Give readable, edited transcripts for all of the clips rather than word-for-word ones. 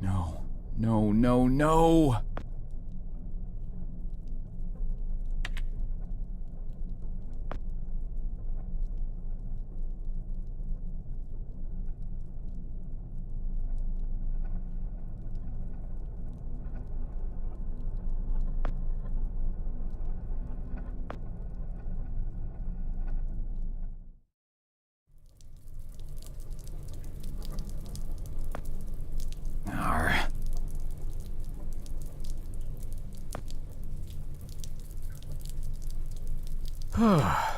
No, no, no, no! Arr. Ah!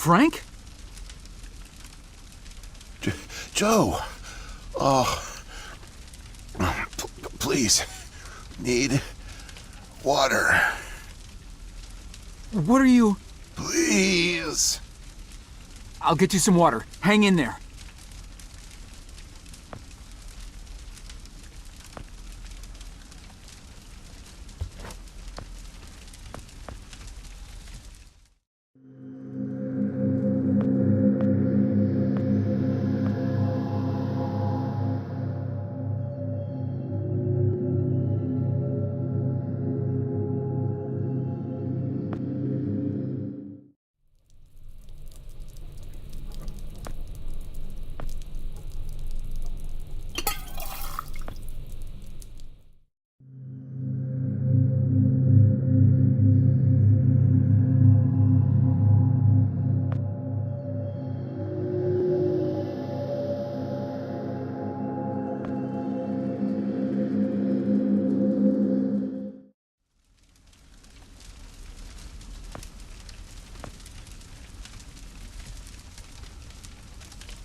Frank? Joe! Oh. Please. Need water. What are you... Please. I'll get you some water. Hang in there.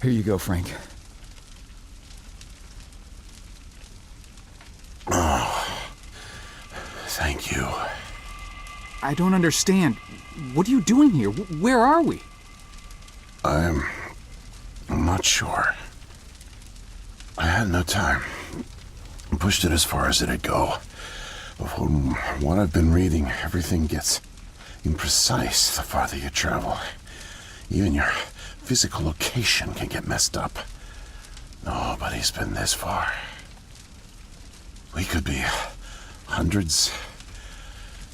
Here you go, Frank. Oh, thank you. I don't understand. What are you doing here? Where are we? I'm not sure. I had no time. I pushed it as far as it'd go. From what I've been reading, everything gets imprecise the farther you travel. Even your physical location can get messed up. Nobody's been this far. We could be hundreds,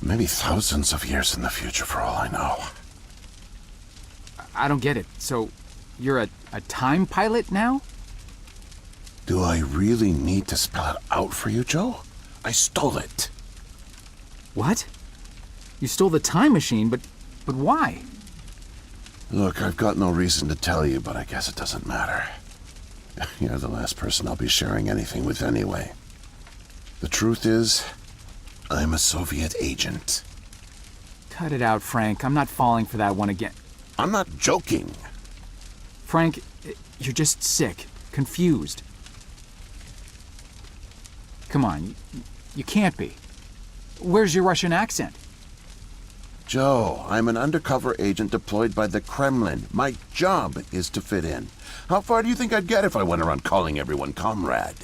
maybe thousands of years in the future for all I know. I don't get it. So, you're a time pilot now? Do I really need to spell it out for you, Joe? I stole it. What? You stole the time machine, but why? Look, I've got no reason to tell you, but I guess it doesn't matter. You're the last person I'll be sharing anything with anyway. The truth is, I'm a Soviet agent. Cut it out, Frank. I'm not falling for that one again. I'm not joking. Frank, you're just sick, confused. Come on, you can't be. Where's your Russian accent? Joe, I'm an undercover agent deployed by the Kremlin. My job is to fit in. How far do you think I'd get if I went around calling everyone comrade?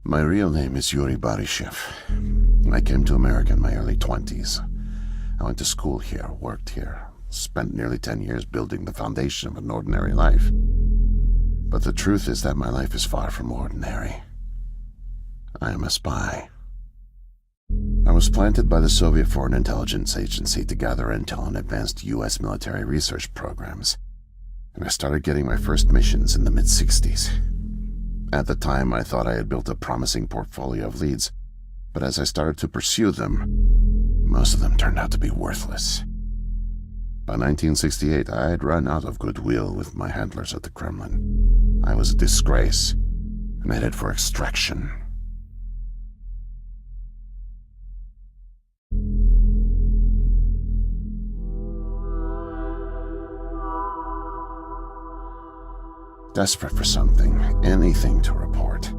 My real name is Yuri Barishev. I came to America in my early 20s. I went to school here, worked here, spent nearly 10 years building the foundation of an ordinary life. But the truth is that my life is far from ordinary. I am a spy. I was planted by the Soviet Foreign Intelligence Agency to gather intel on advanced U.S. military research programs, and I started getting my first missions in the mid-60s. At the time, I thought I had built a promising portfolio of leads, but as I started to pursue them, most of them turned out to be worthless. By 1968, I had run out of goodwill with my handlers at the Kremlin. I was a disgrace, and headed for extraction. Desperate for something, anything to report,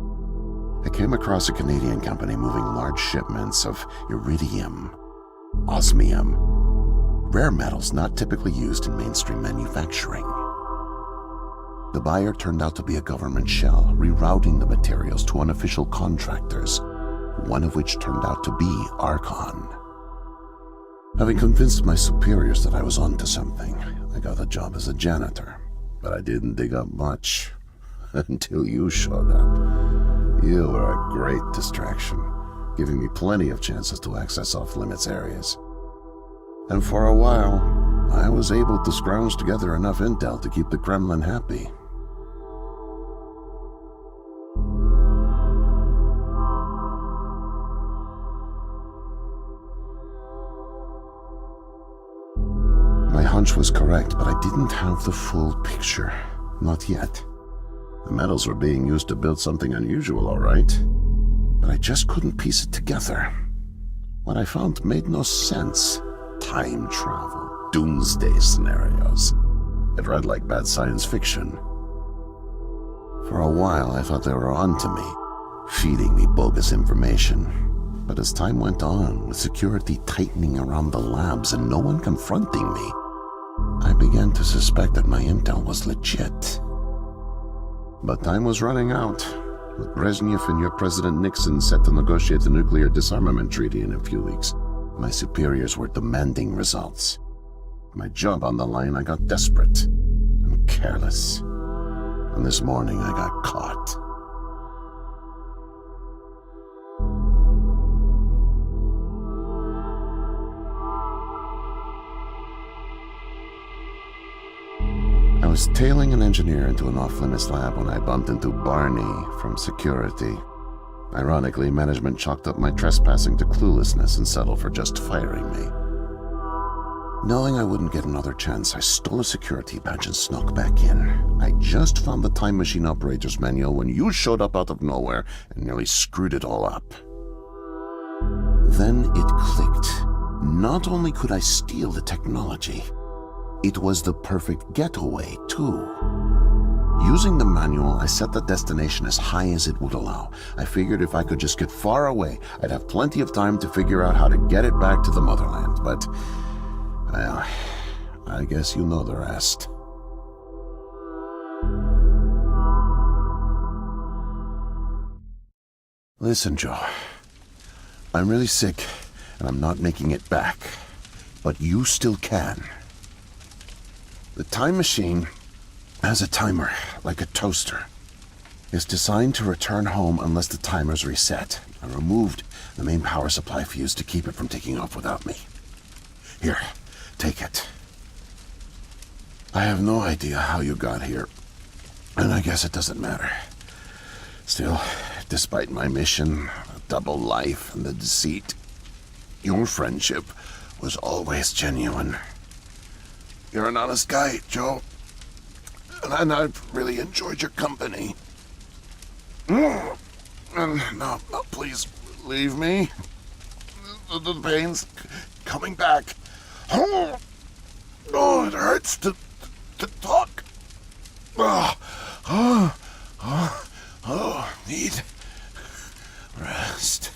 I came across a Canadian company moving large shipments of iridium, osmium, rare metals not typically used in mainstream manufacturing. The buyer turned out to be a government shell, rerouting the materials to unofficial contractors, one of which turned out to be Archon. Having convinced my superiors that I was onto something, I got a job as a janitor, but I didn't dig up much until you showed up. You were a great distraction, giving me plenty of chances to access off-limits areas. And for a while, I was able to scrounge together enough intel to keep the Kremlin happy. My hunch was correct, but I didn't have the full picture. Not yet. The metals were being used to build something unusual, all right. But I just couldn't piece it together. What I found made no sense. Time travel, doomsday scenarios. It read like bad science fiction. For a while, I thought they were onto me, feeding me bogus information. But as time went on, with security tightening around the labs and no one confronting me, I began to suspect that my intel was legit. But time was running out, with Brezhnev and your President Nixon set to negotiate the nuclear disarmament treaty in a few weeks. My superiors were demanding results. My job on the line, I got desperate and careless. And this morning I got caught. I was tailing an engineer into an off-limits lab when I bumped into Barney from security. Ironically, management chalked up my trespassing to cluelessness and settled for just firing me. Knowing I wouldn't get another chance, I stole a security badge and snuck back in. I just found the time machine operator's manual when you showed up out of nowhere and nearly screwed it all up. Then it clicked. Not only could I steal the technology, it was the perfect getaway, too. Using the manual, I set the destination as high as it would allow. I figured if I could just get far away, I'd have plenty of time to figure out how to get it back to the motherland. But, well, I guess you know the rest. Listen, Joe. I'm really sick, and I'm not making it back. But you still can. The time machine has a timer, like a toaster. It's designed to return home unless the timer's reset. I removed the main power supply fuse to keep it from taking off without me. Here, take it. I have no idea how you got here, and I guess it doesn't matter. Still, despite my mission, a double life, and the deceit, your friendship was always genuine. You're an honest guy, Joe. And I've really enjoyed your company. And now, please, leave me. The pain's coming back. Oh, it hurts to talk. Need rest.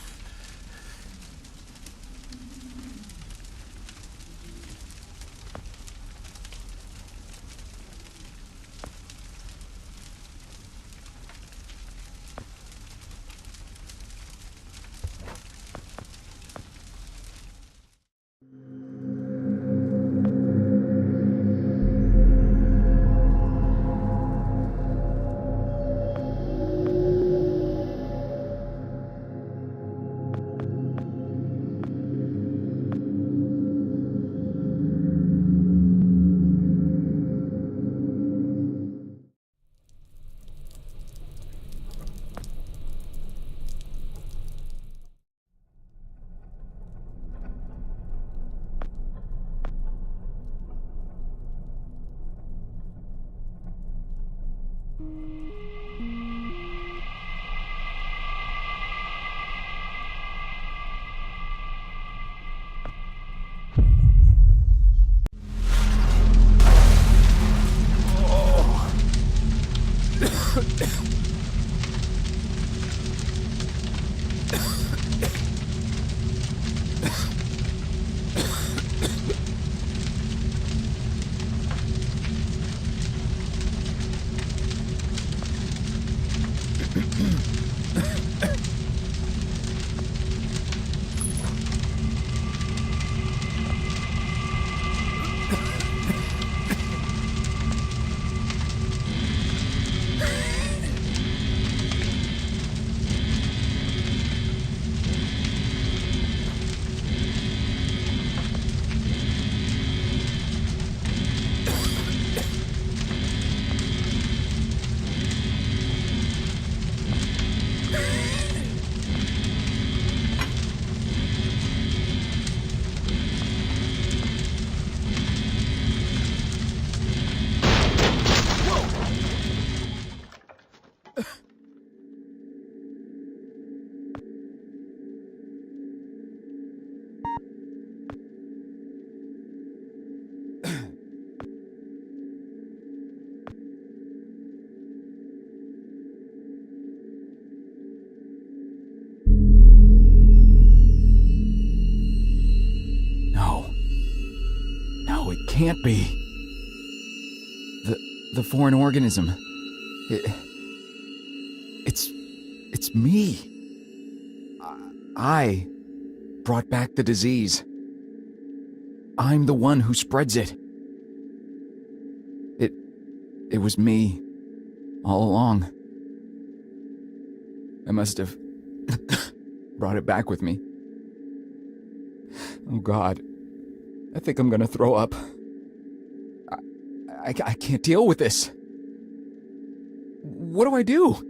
can't be. The foreign organism. It's me. I brought back the disease. I'm the one who spreads it. It was me all along. I must have brought it back with me. Oh God, I think I'm gonna throw up. I can't deal with this. What do I do?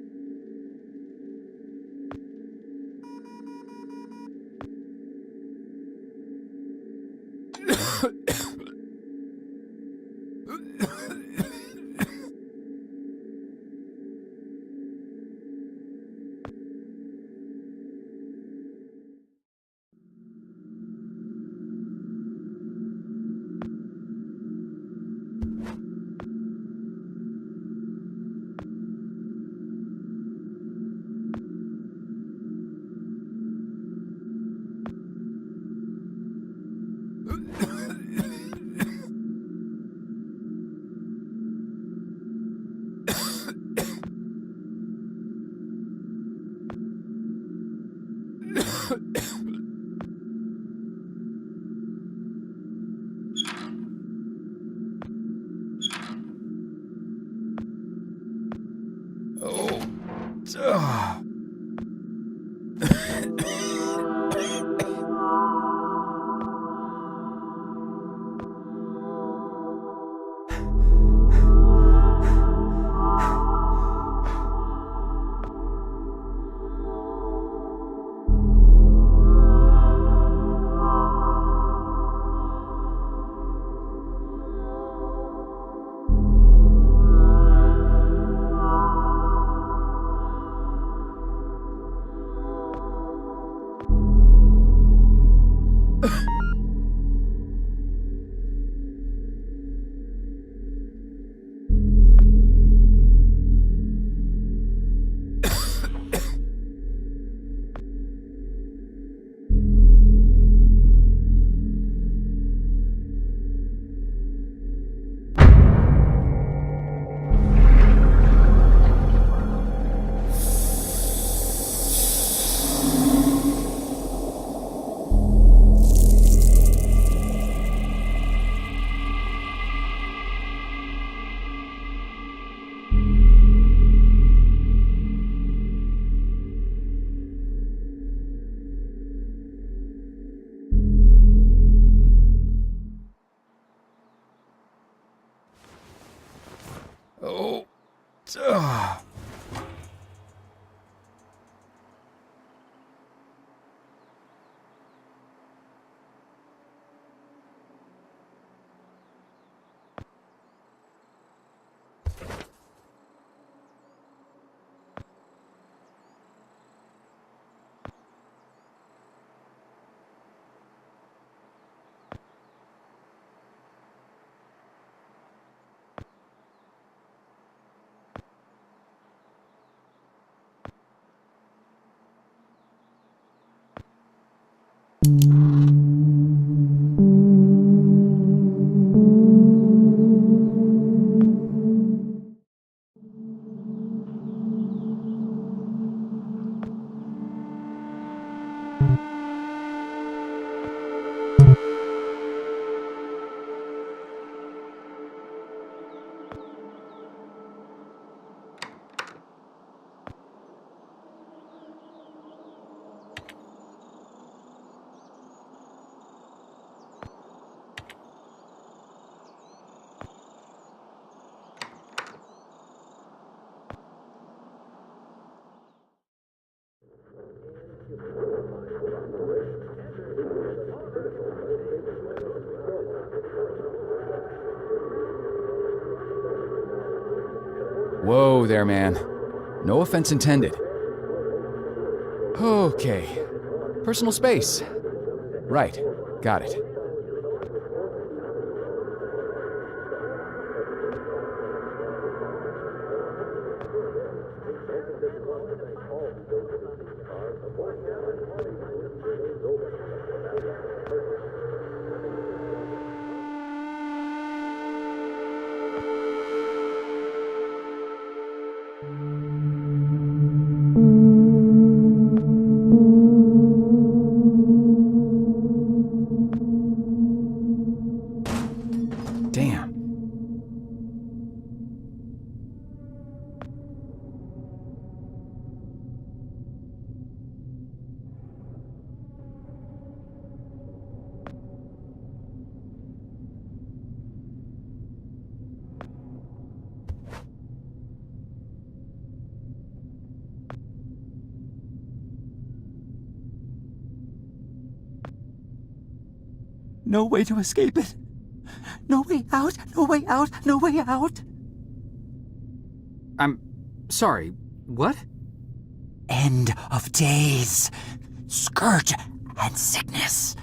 Whoa there, man. No offense intended. Okay. Personal space. Right. Got it. No way to escape it. No way out, no way out, no way out. I'm sorry, what? End of days. Scourge and sickness.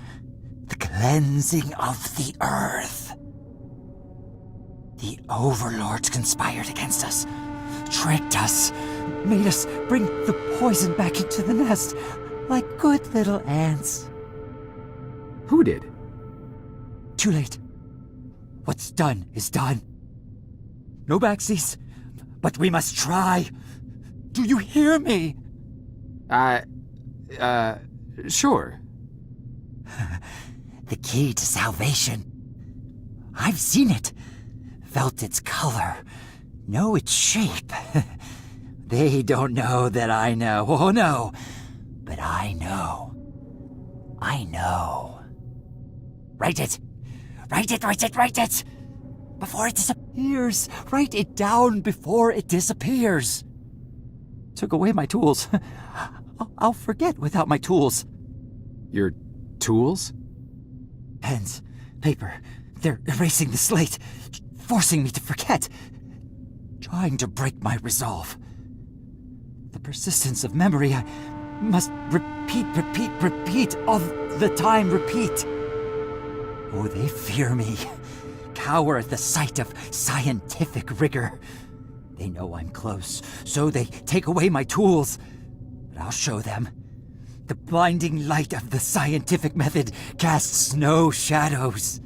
The cleansing of the earth. The overlords conspired against us. Tricked us. Made us bring the poison back into the nest. Like good little ants. Who did? Too late. What's done is done. No backsies, but we must try. Do you hear me? Sure. The key to salvation. I've seen it. Felt its color. Know its shape. They don't know that I know. Oh no. But I know. I know. Write it. Write it, write it, write it! Before it disappears. Write it down before it disappears. Took away my tools. I'll forget without my tools. Your tools? Pens, paper, they're erasing the slate, forcing me to forget, trying to break my resolve. The persistence of memory, I must repeat, all the time repeat. Oh, they fear me, cower at the sight of scientific rigor. They know I'm close, so they take away my tools. But I'll show them. The blinding light of the scientific method casts no shadows.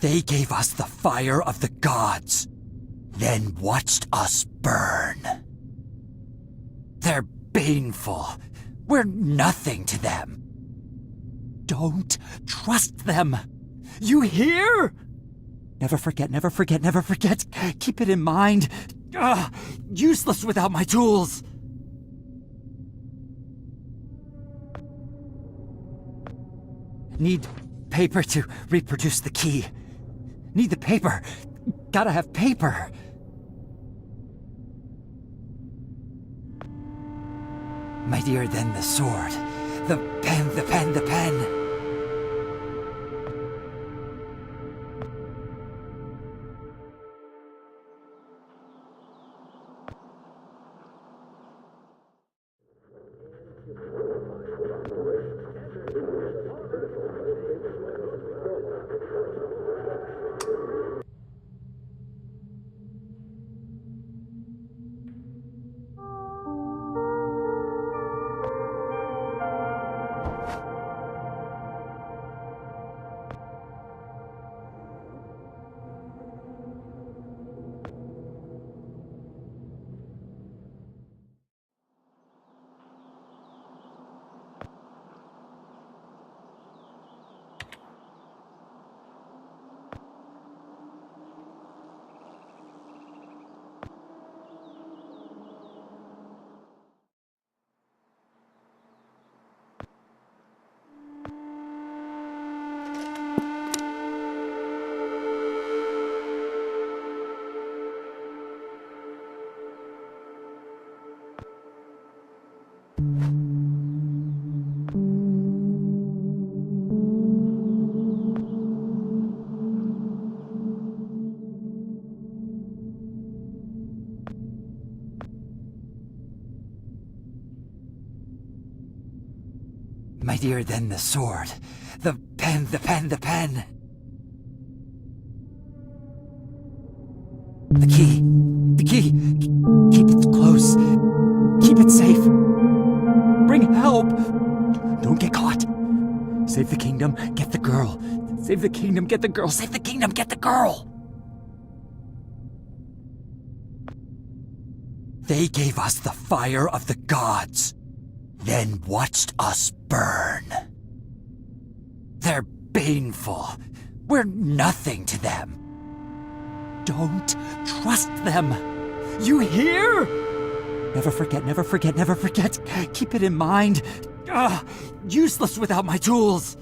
They gave us the fire of the gods, then watched us burn. They're baneful. We're nothing to them. Don't trust them. You hear? Never forget, never forget, never forget. Keep it in mind. Useless without my tools. Need paper to reproduce the key. Need the paper. Gotta have paper. Mightier than the sword. The pen, the pen, the pen. Mightier than the sword. The pen, the pen, the pen. The key. The key. Keep it close. Keep it safe. Bring help. Don't get caught. Save the kingdom, get the girl. Save the kingdom, get the girl. Save the kingdom, get the girl. They gave us the fire of the gods, then watched us burn. They're baneful. We're nothing to them. Don't trust them. You hear? Never forget, never forget, never forget. Keep it in mind. Useless without my tools.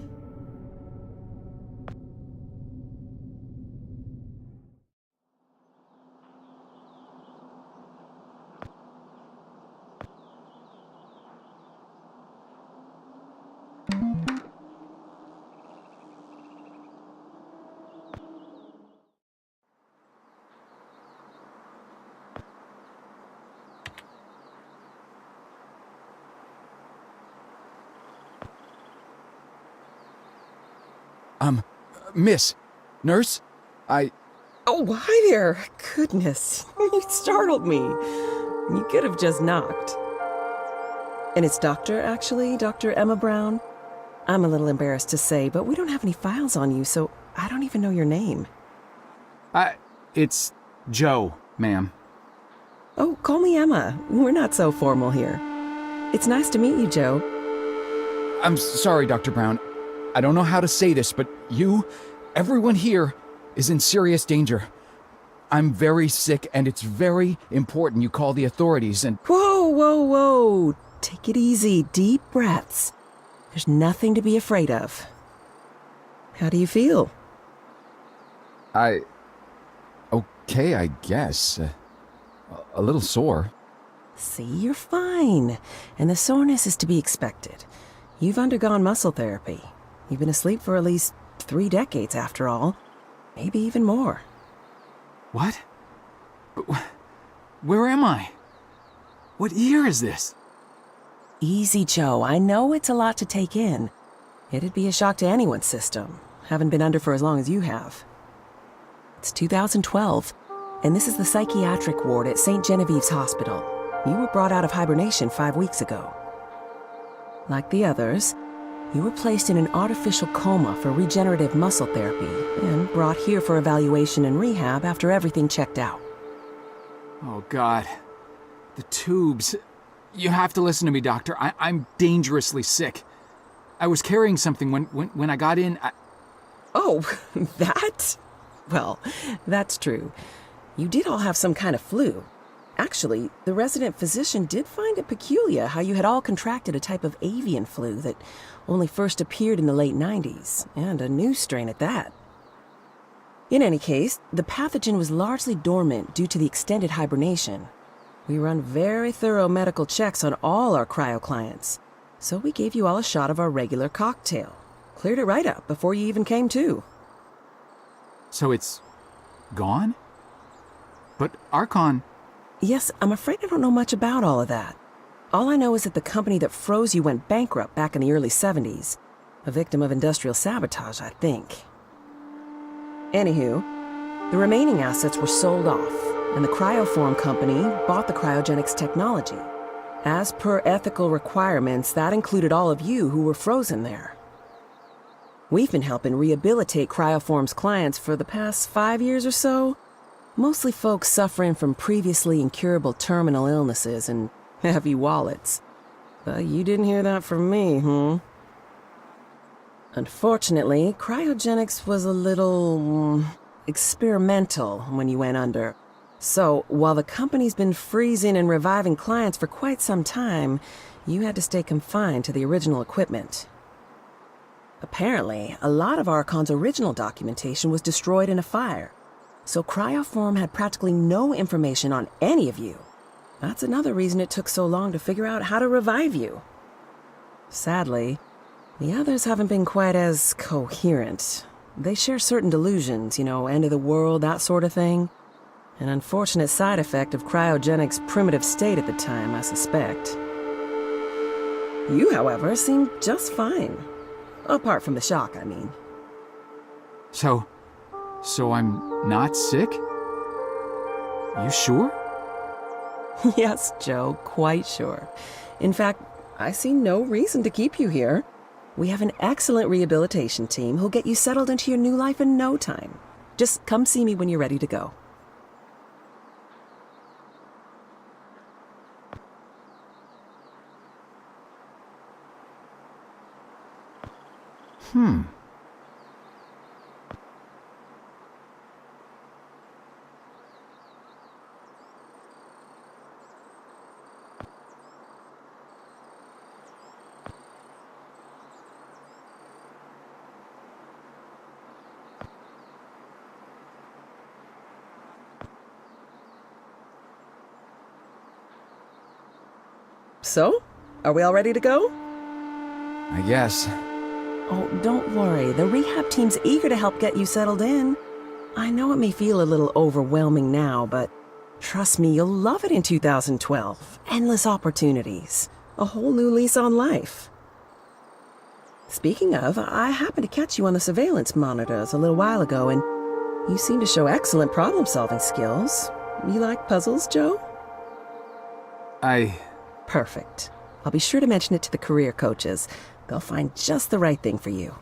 Miss, nurse, Oh, hi there. Goodness, you startled me. You could have just knocked. And it's Dr. Emma Brown. I'm a little embarrassed to say, but we don't have any files on you, so I don't even know your name. it's Joe, ma'am. Oh, call me Emma. We're not so formal here. It's nice to meet you, Joe. I'm sorry, Dr. Brown. I don't know how to say this, but everyone here, is in serious danger. I'm very sick, and it's very important you call the authorities and... Whoa. Take it easy. Deep breaths. There's nothing to be afraid of. How do you feel? Okay, I guess. A little sore. See, you're fine. And the soreness is to be expected. You've undergone muscle therapy. You've been asleep for at least 3 decades, after all. Maybe even more. What? Where am I? What year is this? Easy, Joe. I know it's a lot to take in. It'd be a shock to anyone's system. Haven't been under for as long as you have. It's 2012, and this is the psychiatric ward at St. Genevieve's Hospital. You were brought out of hibernation 5 weeks ago. Like the others, you were placed in an artificial coma for regenerative muscle therapy and brought here for evaluation and rehab after everything checked out. Oh, God. The tubes. You have to listen to me, doctor. I'm dangerously sick. I was carrying something when I got in. Oh, that? Well, that's true. You did all have some kind of flu. Actually, the resident physician did find it peculiar how you had all contracted a type of avian flu that only first appeared in the late 90s, and a new strain at that. In any case, the pathogen was largely dormant due to the extended hibernation. We run very thorough medical checks on all our cryo clients, so we gave you all a shot of our regular cocktail. Cleared it right up before you even came to. So it's gone? But Archon... Yes, I'm afraid I don't know much about all of that. All I know is that the company that froze you went bankrupt back in the early 70s. A victim of industrial sabotage, I think. Anywho, the remaining assets were sold off, and the cryoform company bought the cryogenics technology. As per ethical requirements, that included all of you who were frozen there. We've been helping rehabilitate cryoform's clients for the past 5 years or so. Mostly folks suffering from previously incurable terminal illnesses and heavy wallets. But you didn't hear that from me, Unfortunately, cryogenics was a little... experimental when you went under. So, while the company's been freezing and reviving clients for quite some time, you had to stay confined to the original equipment. Apparently, a lot of Archon's original documentation was destroyed in a fire. So Cryoform had practically no information on any of you. That's another reason it took so long to figure out how to revive you. Sadly, the others haven't been quite as coherent. They share certain delusions, end of the world, that sort of thing. An unfortunate side effect of cryogenics' primitive state at the time, I suspect. You, however, seemed just fine. Apart from the shock, I mean. So I'm not sick? You sure? Yes, Joe, quite sure. In fact, I see no reason to keep you here. We have an excellent rehabilitation team who'll get you settled into your new life in no time. Just come see me when you're ready to go. So, are we all ready to go? I guess. Oh, don't worry. The rehab team's eager to help get you settled in. I know it may feel a little overwhelming now, but trust me, you'll love it in 2012. Endless opportunities. A whole new lease on life. Speaking of, I happened to catch you on the surveillance monitors a little while ago, and you seem to show excellent problem-solving skills. You like puzzles, Joe? Perfect. I'll be sure to mention it to the career coaches. They'll find just the right thing for you.